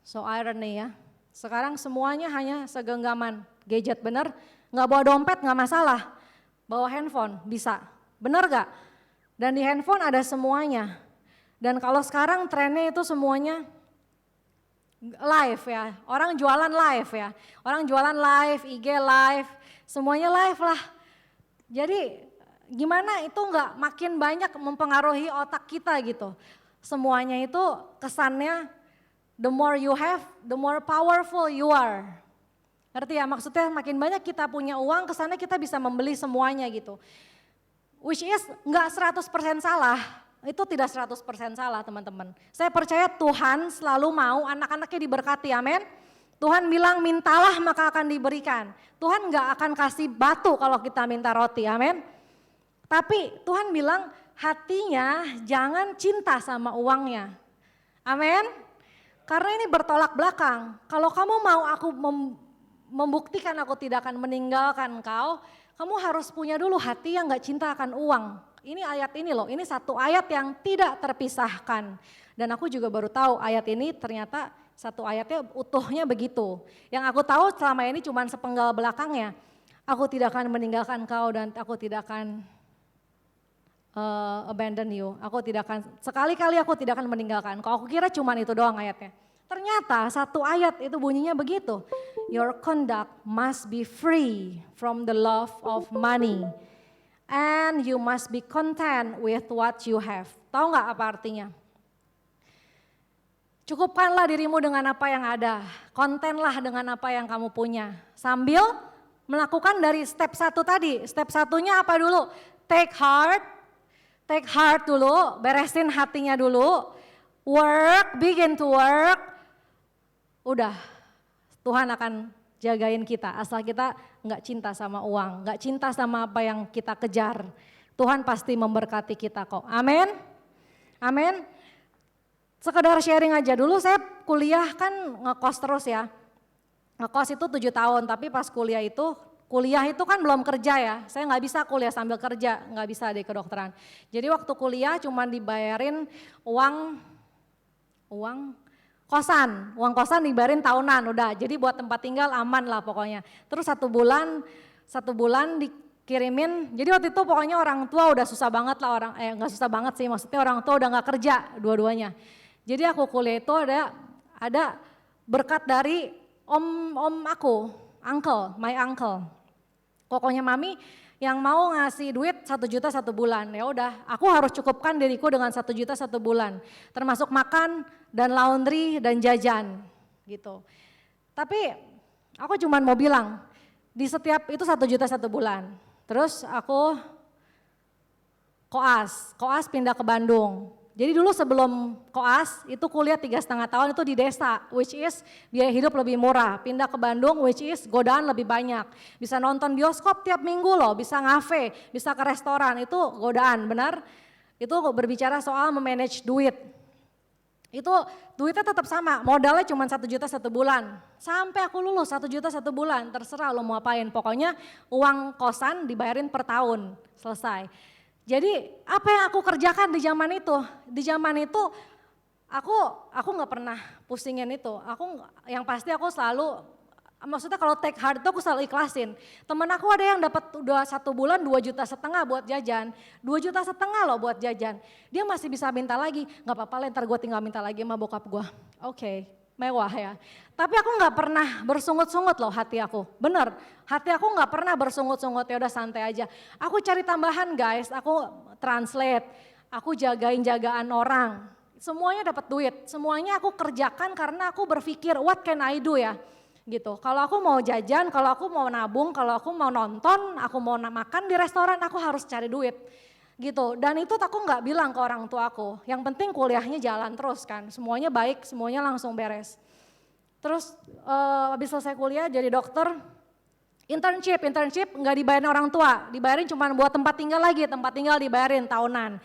So irony ya. Sekarang semuanya hanya segenggaman gadget, bener? Nggak bawa dompet nggak masalah, bawa handphone bisa, bener gak? Dan di handphone ada semuanya. Dan kalau sekarang trennya itu semuanya live ya, orang jualan live ya, orang jualan live, IG live, semuanya live lah. Jadi gimana itu nggak makin banyak mempengaruhi otak kita gitu. Semuanya itu kesannya the more you have, the more powerful you are. Ngerti ya maksudnya makin banyak kita punya uang kesannya kita bisa membeli semuanya gitu. Which is nggak 100% salah. Itu tidak 100% salah teman-teman. Saya percaya Tuhan selalu mau anak-anaknya diberkati, amin. Tuhan bilang mintalah maka akan diberikan. Tuhan gak akan kasih batu kalau kita minta roti, amin. Tapi Tuhan bilang hatinya jangan cinta sama uangnya, amin. Karena ini bertolak belakang. Kalau kamu mau aku membuktikan aku tidak akan meninggalkan kau, kamu harus punya dulu hati yang gak cinta akan uang. Ini ayat ini loh, ini satu ayat yang tidak terpisahkan. Dan aku juga baru tahu ayat ini ternyata satu ayatnya utuhnya begitu. Yang aku tahu selama ini cuma sepenggal belakangnya. Aku tidak akan meninggalkan kau dan aku tidak akan abandon you. Aku tidak akan, sekali-kali aku tidak akan meninggalkan. Kok aku kira cuman itu doang ayatnya. Ternyata satu ayat itu bunyinya begitu. Your conduct must be free from the love of money. And you must be content with what you have. Tahu nggak apa artinya? Cukupkanlah dirimu dengan apa yang ada. Kontenlah dengan apa yang kamu punya. Sambil melakukan dari step 1 tadi. Step 1-nya apa dulu? Take heart dulu, beresin hatinya dulu. Work, begin to work. Udah, Tuhan akan jagain kita. Asal kita nggak cinta sama uang, nggak cinta sama apa yang kita kejar. Tuhan pasti memberkati kita kok. Amin. Amin. Sekedar sharing aja dulu, saya kuliah kan ngekos terus ya. Ngekos itu 7 tahun, tapi pas kuliah itu kan belum kerja ya. Saya nggak bisa kuliah sambil kerja, nggak bisa di kedokteran. Jadi waktu kuliah cuma dibayarin uang kosan dibayarin tahunan udah. Jadi buat tempat tinggal aman lah pokoknya. Terus satu bulan dikirimin. Jadi waktu itu pokoknya orang tua udah susah banget lah nggak susah banget sih, maksudnya orang tua udah nggak kerja dua-duanya. Jadi aku kuliah itu ada berkat dari om aku, my uncle. Pokoknya mami yang mau ngasih duit 1 juta 1 bulan, ya udah, aku harus cukupkan diriku dengan 1 juta 1 bulan, termasuk makan dan laundry dan jajan, gitu. Tapi aku cuman mau bilang, di setiap itu 1 juta 1 bulan. Terus aku koas pindah ke Bandung. Jadi dulu sebelum koas itu kuliah 3,5 tahun itu di desa, which is biaya hidup lebih murah. Pindah ke Bandung, which is godaan lebih banyak. Bisa nonton bioskop tiap minggu loh, bisa ngafe, bisa ke restoran, itu godaan, benar? Itu berbicara soal memanage duit. Itu duitnya tetap sama, modalnya cuma 1 juta 1 bulan. Sampai aku lulus 1 juta 1 bulan, terserah lo mau apain. Pokoknya uang kosan dibayarin per tahun, selesai. Jadi apa yang aku kerjakan di zaman itu? Di zaman itu aku nggak pernah pusingin itu. Yang pasti aku selalu, maksudnya kalau take heart itu aku selalu ikhlasin. Temen aku ada yang dapat udah 1 bulan 2,5 juta buat jajan, 2,5 juta loh buat jajan. Dia masih bisa minta lagi, nggak apa-apa lah ntar gue tinggal minta lagi sama bokap gue. Oke, mewah ya. Tapi aku nggak pernah bersungut-sungut loh hati aku, bener. Hati aku nggak pernah bersungut-sungut, ya udah santai aja. Aku cari tambahan guys, aku translate, aku jagaan orang. Semuanya dapat duit, semuanya aku kerjakan karena aku berpikir what can I do ya. Gitu. Kalau aku mau jajan, kalau aku mau nabung, kalau aku mau nonton, aku mau makan di restoran, aku harus cari duit. Gitu. Dan itu aku nggak bilang ke orang tua aku. Yang penting kuliahnya jalan terus kan. Semuanya baik, semuanya langsung beres. Terus habis selesai kuliah jadi dokter, internship nggak dibayarin orang tua, dibayarin cuma buat tempat tinggal lagi, tempat tinggal dibayarin tahunan.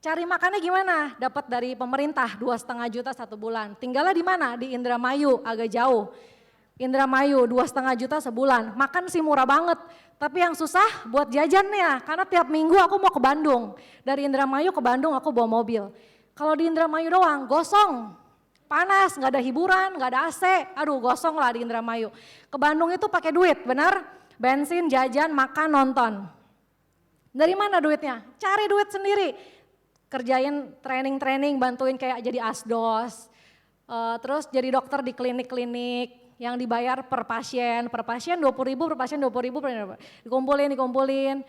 Cari makannya gimana? Dapat dari pemerintah 2,5 juta 1 bulan. Tinggalnya di mana? Di Indramayu, agak jauh. Indramayu 2,5 juta sebulan, makan sih murah banget. Tapi yang susah buat jajannya, karena tiap minggu aku mau ke Bandung. Dari Indramayu ke Bandung aku bawa mobil. Kalau di Indramayu doang, gosong. Panas, nggak ada hiburan, nggak ada AC, aduh gosong lah di Indramayu. Ke Bandung itu pakai duit, benar? Bensin, jajan, makan, nonton. Dari mana duitnya? Cari duit sendiri. Kerjain training, bantuin kayak jadi asdos. Terus jadi dokter di klinik-klinik yang dibayar per pasien 20.000, per pasien 20.000, dikumpulin.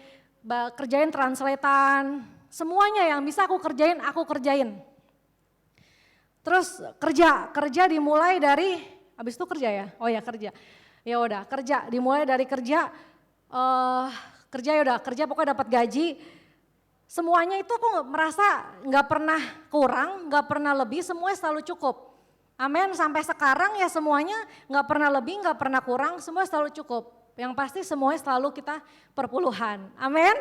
Kerjain translatean, semuanya yang bisa aku kerjain. Terus kerja dimulai dari, habis itu kerja ya? Oh ya kerja. Ya udah kerja, dimulai dari kerja pokoknya dapat gaji. Semuanya itu aku merasa nggak pernah kurang, nggak pernah lebih, semuanya selalu cukup. Amin, sampai sekarang ya semuanya nggak pernah lebih, nggak pernah kurang, semua selalu cukup. Yang pasti semuanya selalu kita perpuluhan. Amin.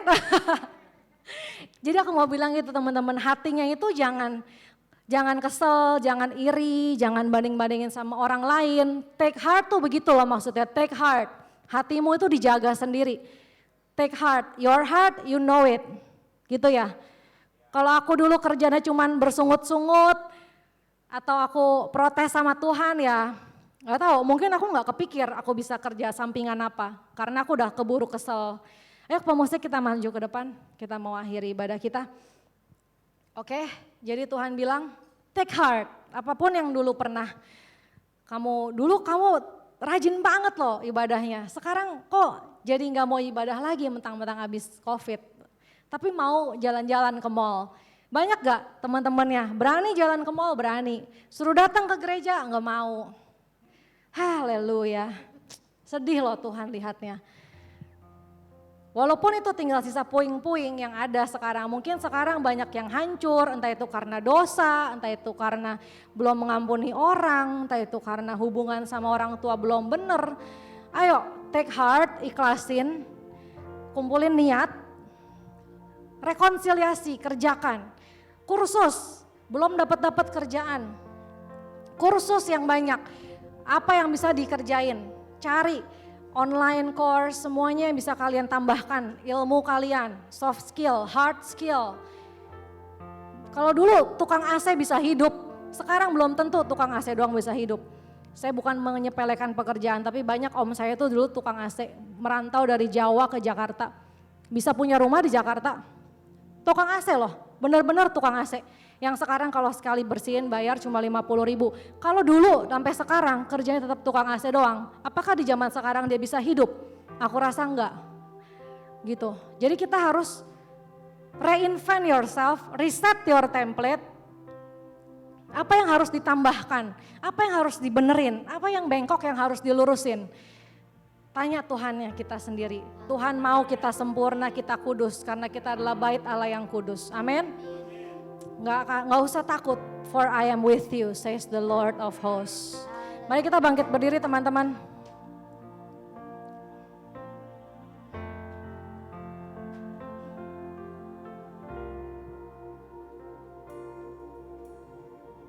Jadi aku mau bilang gitu teman-teman, hatinya itu jangan kesel, jangan iri, jangan banding-bandingin sama orang lain. Take heart tuh begitu loh maksudnya, take heart. Hatimu itu dijaga sendiri. Take heart, your heart you know it. Gitu ya. Kalau aku dulu kerjanya cuman bersungut-sungut, atau aku protes sama Tuhan ya, gak tahu, mungkin aku gak kepikir aku bisa kerja sampingan apa. Karena aku udah keburu kesel. Ayo pemusik kita maju ke depan, kita mau akhiri ibadah kita. Oke, jadi Tuhan bilang, take heart, apapun yang dulu pernah kamu rajin banget loh ibadahnya. Sekarang kok jadi gak mau ibadah lagi mentang-mentang habis COVID. Tapi mau jalan-jalan ke mall. Banyak gak teman-temannya berani jalan ke mall? Berani. Suruh datang ke gereja gak mau. Haleluya. Sedih loh Tuhan lihatnya. Walaupun itu tinggal sisa puing-puing yang ada sekarang. Mungkin sekarang banyak yang hancur, entah itu karena dosa, entah itu karena belum mengampuni orang, entah itu karena hubungan sama orang tua belum bener. Ayo take heart, ikhlasin, kumpulin niat, rekonsiliasi, kerjakan. Kursus, belum dapat kerjaan. Kursus yang banyak, apa yang bisa dikerjain, cari. Online course, semuanya yang bisa kalian tambahkan, ilmu kalian, soft skill, hard skill. Kalau dulu tukang AC bisa hidup, sekarang belum tentu tukang AC doang bisa hidup. Saya bukan menyepelekan pekerjaan, tapi banyak om saya itu dulu tukang AC, merantau dari Jawa ke Jakarta. Bisa punya rumah di Jakarta, tukang AC loh, benar-benar tukang AC. Yang sekarang kalau sekali bersihin bayar cuma 50.000. Kalau dulu sampai sekarang kerjanya tetap tukang AC doang. Apakah di zaman sekarang dia bisa hidup? Aku rasa enggak. Gitu. Jadi kita harus reinvent yourself, reset your template. Apa yang harus ditambahkan? Apa yang harus dibenerin? Apa yang bengkok yang harus dilurusin? Tanya Tuhannya kita sendiri. Tuhan mau kita sempurna, kita kudus karena kita adalah bait Allah yang kudus. Amin. Nggak usah takut, for I am with you, says the Lord of hosts. Mari kita bangkit berdiri teman-teman.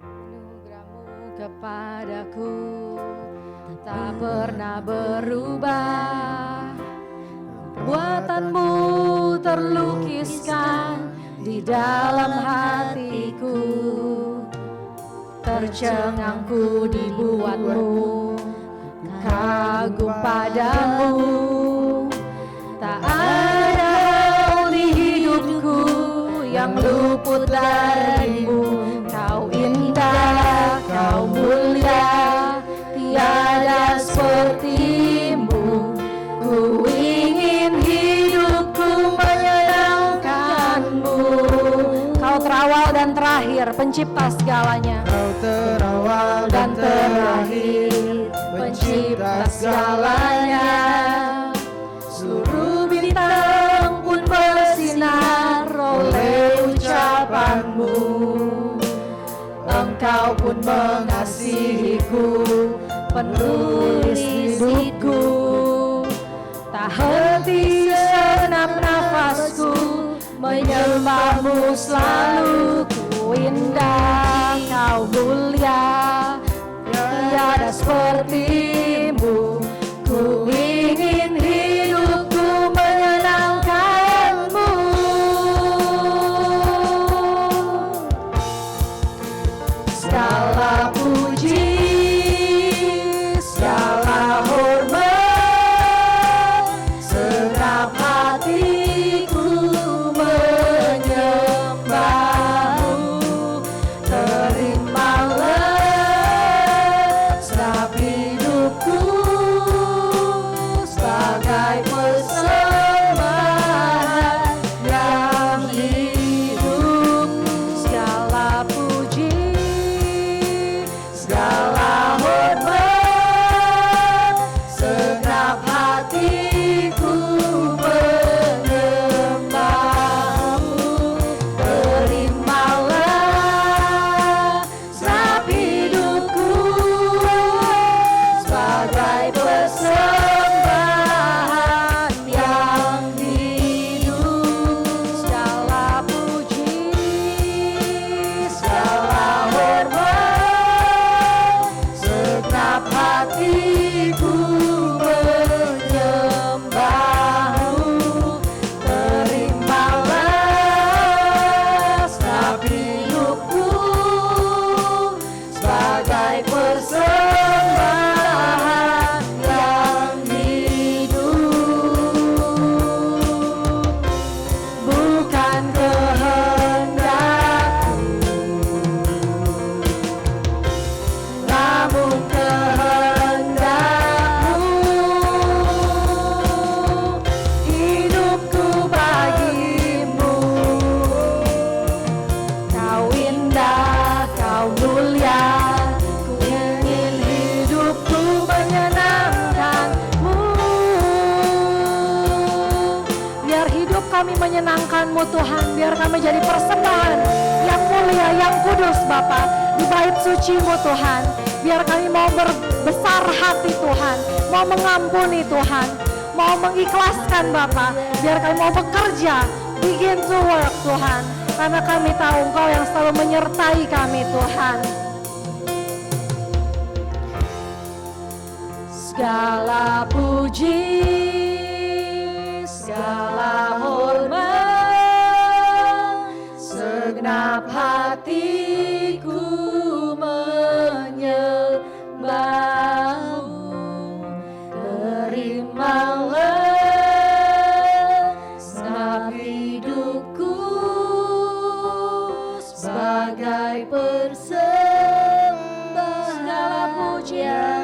Anugerahmu kepadaku tak pernah berubah. Perbuatanmu terlukiskan di dalam hatiku, tercengangku dibuatmu, kagum padamu. Tak ada di hidupku yang luput darimu. Kau indah, kau mulia, tiada sepertimu. Ku ingin hidupku menyenangkanmu. Kau terawal dan terakhir, pencipta segalanya. Kau terawal Dan terakhir, pencipta segalanya. Seluruh bintang pun bersinar oleh ucapanmu. Engkau pun mengasihiku, penulis hidupku. Tak henti segenap nafasku, menyembahmu selalu. Ku indah, kau mulia, tiada sepertimu. Ku ingin hidupku menyenangkanmu. Segala puji, segala hormat, segenap hatiku menyembahmu. Terimalah kami menyenangkan-Mu Tuhan. Biar kami jadi persembahan yang mulia, yang kudus Bapa, di bait suci-Mu Tuhan. Biar kami mau berbesar hati Tuhan, mau mengampuni Tuhan, mau mengikhlaskan Bapa. Biar kami mau bekerja, begin to work Tuhan. Karena kami tahu Engkau yang selalu menyertai kami Tuhan. Segala puji, segala hormat, segenap hatiku menyembah-Mu. Terimalah segenap hidupku sebagai persembahan. Segala pujian,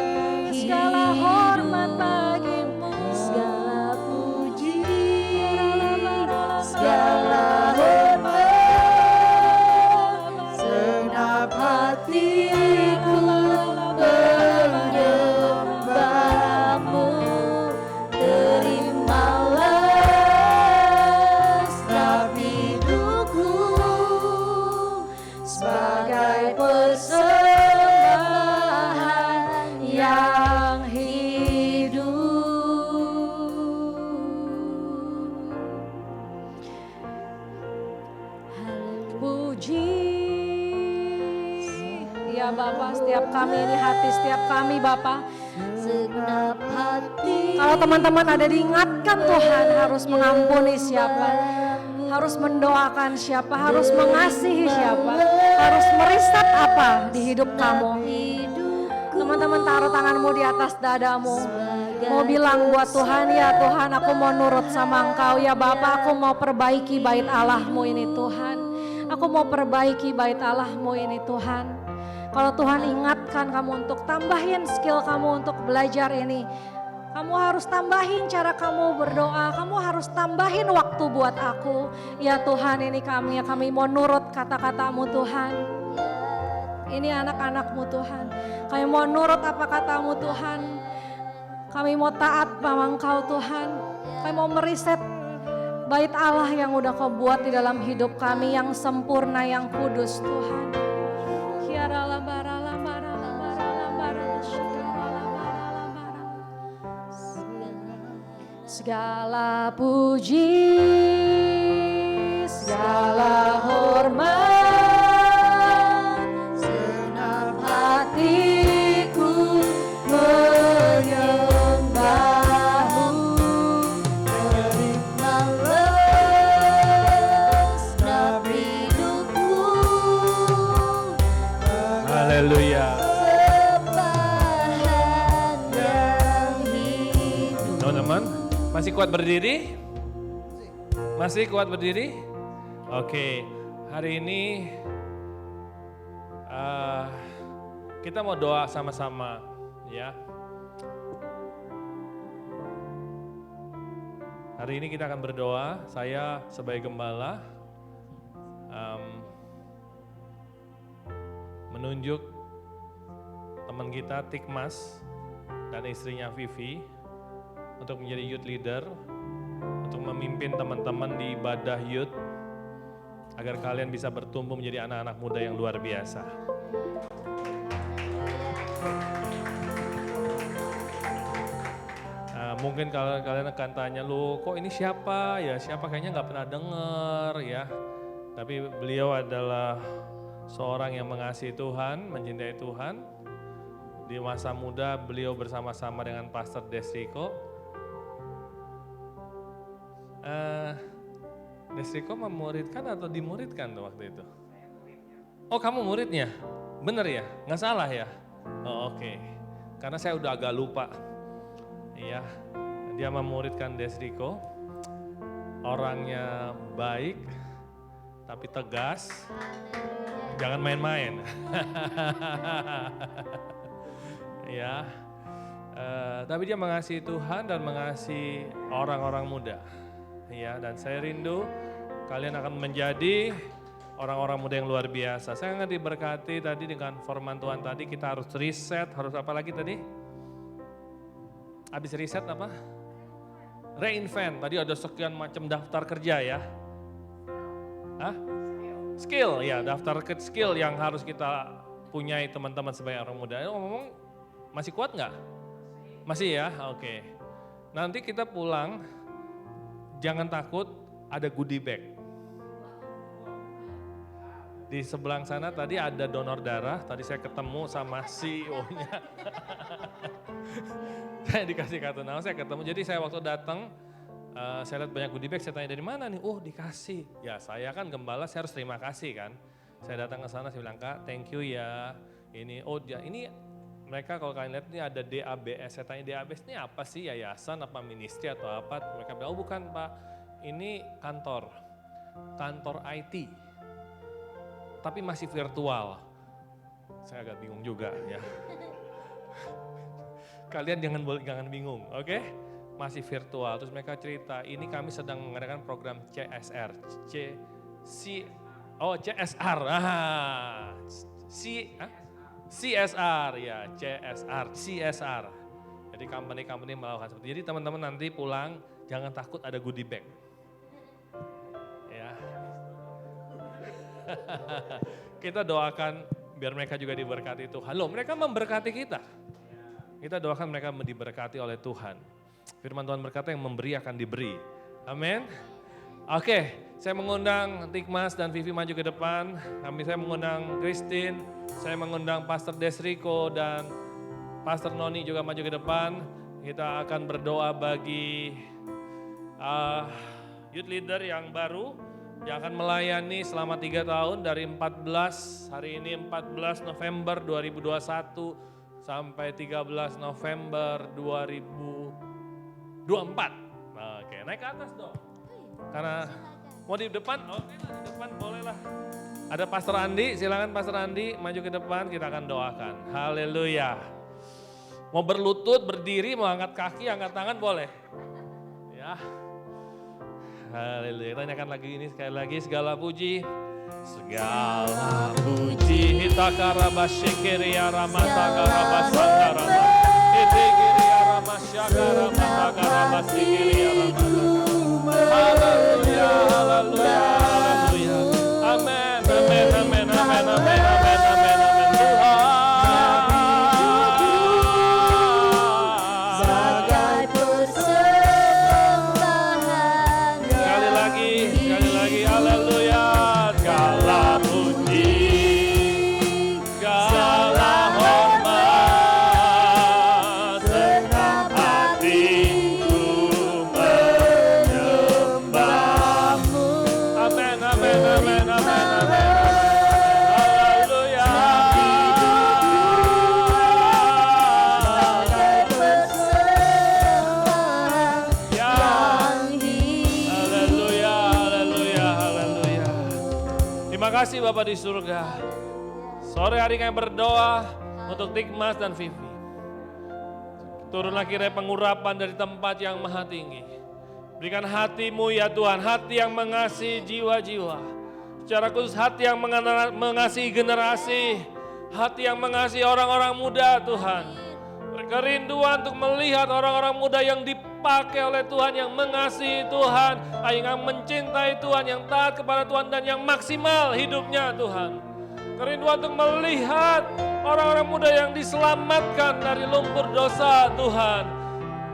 segala hormat bagimu, segala puji, segala hormat, segenap hatiku menyembah-Mu. Terimalah segenap hidupku sebagai persembahan yang hidup. Puji, ya Bapa, setiap kami ini hati setiap kami Bapa. Segenap hati. Kalau teman-teman ada diingatkan Tuhan harus mengampuni siapa, harus mendoakan siapa, harus mengasihi siapa, harus meriset apa di hidup kamu. Teman-teman taruh tanganmu di atas dadamu. Mau bilang buat Tuhan, ya Tuhan aku mau nurut sama Engkau. Ya Bapa, aku mau perbaiki bait Allah-Mu ini Tuhan. Aku mau perbaiki bait Allah-Mu ini Tuhan. Kalau Tuhan ingatkan kamu untuk tambahin skill kamu untuk belajar ini. Kamu harus tambahin cara kamu berdoa, kamu harus tambahin waktu buat aku. Ya Tuhan, ini kami, ya kami mau nurut kata-kata-Mu Tuhan. Ini anak-anak-Mu Tuhan. Kami mau nurut apa kata-Mu Tuhan. Kami mau taat sama Engkau Tuhan. Kami mau meriset bait Allah yang udah Kau buat di dalam hidup kami, yang sempurna, yang kudus Tuhan. Segala puji, segala hormat, segenap hatiku menyembah-Mu. Terimalah segenap hidupku. Haleluya. Teman-teman, masih kuat berdiri? Masih kuat berdiri? Oke, hari ini kita mau doa sama-sama ya. Hari ini kita akan berdoa, saya sebagai gembala menunjuk teman kita Tikmas dan istrinya Vivi untuk menjadi youth leader, untuk memimpin teman-teman di ibadah youth, agar kalian bisa bertumbuh menjadi anak-anak muda yang luar biasa. Mungkin kalian akan tanya, lu kok ini siapa? Ya siapa, kayaknya nggak pernah denger ya. Tapi beliau adalah seorang yang mengasihi Tuhan, mencintai Tuhan. Di masa muda beliau bersama-sama dengan Pastor Desriko. Desriko memuridkan atau dimuridkan tuh waktu itu? Oh kamu muridnya? Bener ya? Nggak salah ya? Oh oke. Karena saya udah agak lupa. Iya, dia memuridkan Desriko. Orangnya baik, tapi tegas. Jangan main-main. Ya, tapi dia mengasihi Tuhan dan mengasihi orang-orang muda. Ya, dan saya rindu kalian akan menjadi orang-orang muda yang luar biasa. Saya sangat diberkati tadi dengan firman Tuhan tadi, kita harus riset, harus apa lagi tadi? Habis riset apa? Reinvent, tadi ada sekian macam daftar kerja ya. Hah? Skill, ya daftar skill yang harus kita punyai teman-teman sebagai orang muda. Ngomong, masih kuat nggak? Masih ya, oke. Nanti kita pulang, jangan takut ada goodie bag. Di sebelah sana tadi ada donor darah, tadi saya ketemu sama CEO-nya. Saya dikasih kartu nama, saya ketemu. Jadi saya waktu datang, saya lihat banyak goodie bag, saya tanya dari mana nih? Oh dikasih. Ya saya kan gembala, saya harus terima kasih kan. Saya datang ke sana, saya bilang Kak, thank you ya. Ini, oh ya ini mereka kalau kalian lihat ini ada DABS. Saya tanya DABS ini apa sih? Yayasan apa ministry atau apa? Mereka bilang, oh bukan Pak, ini kantor IT. Tapi masih virtual. Saya agak bingung juga ya. Kalian jangan bingung, oke? Masih virtual. Terus mereka cerita, ini kami sedang mengadakan program CSR. CSR. CSR ya, CSR. Jadi company melakukan seperti itu. Jadi teman-teman nanti pulang jangan takut ada goodie bag. Ya. Kita doakan biar mereka juga diberkati Tuhan. Loh, mereka memberkati kita. Kita doakan mereka diberkati oleh Tuhan. Firman Tuhan berkata yang memberi akan diberi. Amin. Oke, saya mengundang Tikmas dan Vivi maju ke depan. Saya mengundang Christine, saya mengundang Pastor Desriko dan Pastor Noni juga maju ke depan. Kita akan berdoa bagi youth leader yang baru yang akan melayani selama 3 tahun dari 14, hari ini 14 November 2021 sampai 13 November 2024. Oke, naik ke atas dong. Karena mau di depan, oke lah di depan bolehlah. Ada Pastor Andi, silakan Pastor Andi maju ke depan, kita akan doakan. Haleluya. Mau berlutut, berdiri, mau angkat kaki, angkat tangan boleh. Ya. Haleluya. Tanyakan lagi ini sekali lagi, segala puji. Segala puji hita karabashikiriya ramata karabasangkarama. Hitikiriya ramasyakara mata karabashikiriya ramata. Haleluya, haleluya, haleluya. Amin, amin, amin, amin, amin, amin, amin, amin. Sebagai persembahan. Sekali lagi, haleluya. Segala puji, segala hormat, segenap hatiku menyembahmu. Amin, amin, amin, amin, amin. Haleluya. Sebagai persembahan Ya. yang hidup. Haleluya, haleluya, haleluya. Terima kasih Bapak di surga. Sore hari kami berdoa untuk Tikmas dan Vivi. Turunlah kiranya pengurapan dari tempat yang maha tinggi. Berikan hatimu ya Tuhan, hati yang mengasihi jiwa-jiwa. Secara khusus hati yang mengasihi generasi, hati yang mengasihi orang-orang muda Tuhan. Kerinduan untuk melihat orang-orang muda yang dipakai oleh Tuhan, yang mengasihi Tuhan, yang mencintai Tuhan, yang taat kepada Tuhan dan yang maksimal hidupnya Tuhan. Kerinduan untuk melihat orang-orang muda yang diselamatkan dari lumpur dosa Tuhan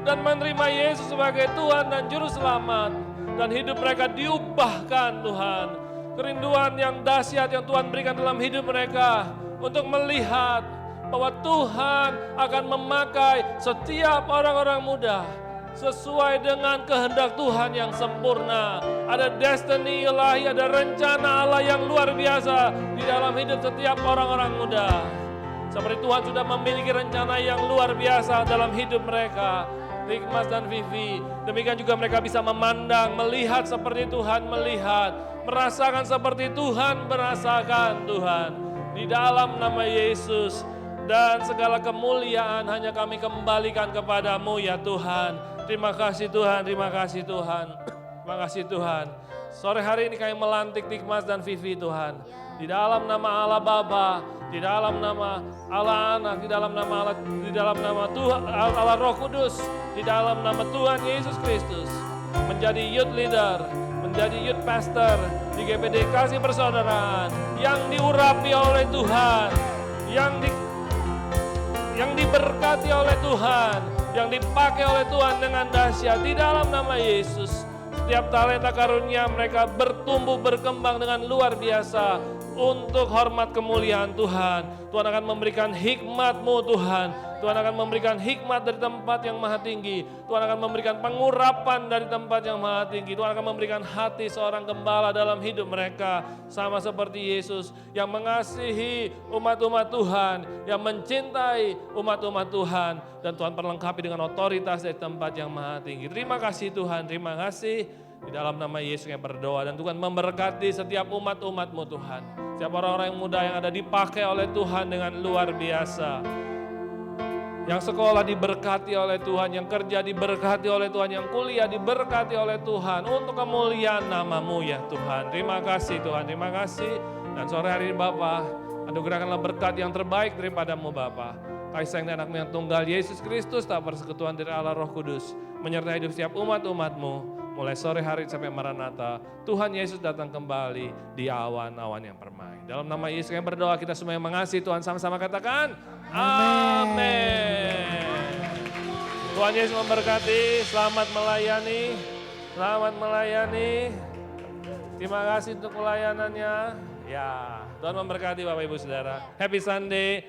dan menerima Yesus sebagai Tuhan dan Juru Selamat dan hidup mereka diubahkan Tuhan. Kerinduan yang dahsyat yang Tuhan berikan dalam hidup mereka untuk melihat bahwa Tuhan akan memakai setiap orang-orang muda sesuai dengan kehendak Tuhan yang sempurna. Ada destiny ilahi, ada rencana Allah yang luar biasa di dalam hidup setiap orang-orang muda. Seperti Tuhan sudah memiliki rencana yang luar biasa dalam hidup mereka. Tikmas dan Vivi, demikian juga mereka bisa memandang, melihat seperti Tuhan melihat, merasakan seperti Tuhan merasakan Tuhan. Di dalam nama Yesus, dan segala kemuliaan hanya kami kembalikan kepadamu ya Tuhan. Terima kasih Tuhan, terima kasih Tuhan. Terima kasih Tuhan. Sore hari ini kami melantik Tikmas dan Vivi Tuhan. Di dalam nama Allah Bapa, di dalam nama Allah Anak, di dalam nama Allah, di dalam nama Tuhan Allah Roh Kudus, di dalam nama Tuhan Yesus Kristus, menjadi youth leader, menjadi youth pastor di GPD Kasih Persaudaraan yang diurapi oleh Tuhan, yang diberkati oleh Tuhan, yang dipakai oleh Tuhan dengan dahsyat di dalam nama Yesus. Setiap talenta karunia mereka bertumbuh berkembang dengan luar biasa untuk hormat kemuliaan Tuhan. Tuhan akan memberikan hikmat-Mu Tuhan. Tuhan akan memberikan hikmat dari tempat yang maha tinggi. Tuhan akan memberikan pengurapan dari tempat yang maha tinggi. Tuhan akan memberikan hati seorang gembala dalam hidup mereka. Sama seperti Yesus yang mengasihi umat-umat Tuhan. Yang mencintai umat-umat Tuhan. Dan Tuhan perlengkapi dengan otoritas dari tempat yang maha tinggi. Terima kasih Tuhan, terima kasih. Di dalam nama Yesus yang berdoa dan Tuhan memberkati setiap umat-umat-Mu Tuhan. Setiap orang-orang yang muda yang ada dipakai oleh Tuhan dengan luar biasa. Yang sekolah diberkati oleh Tuhan, yang kerja diberkati oleh Tuhan, yang kuliah diberkati oleh Tuhan. Untuk kemuliaan nama-Mu ya Tuhan. Terima kasih Tuhan, terima kasih. Dan sore hari ini Bapa, anugerahkanlah berkat yang terbaik daripada-Mu Bapa. Kasih sayang dan anak-Mu yang tunggal Yesus Kristus, tak persekutuan dari Allah Roh Kudus. Menyertai hidup setiap umat-umat-Mu. Mulai sore hari sampai Maranatha, Tuhan Yesus datang kembali di awan-awan yang permai. Dalam nama Yesus yang berdoa, kita semua yang mengasihi Tuhan sama-sama katakan, amin. Tuhan Yesus memberkati, selamat melayani, selamat melayani. Terima kasih untuk pelayanannya. Ya, Tuhan memberkati Bapak Ibu Saudara. Happy Sunday.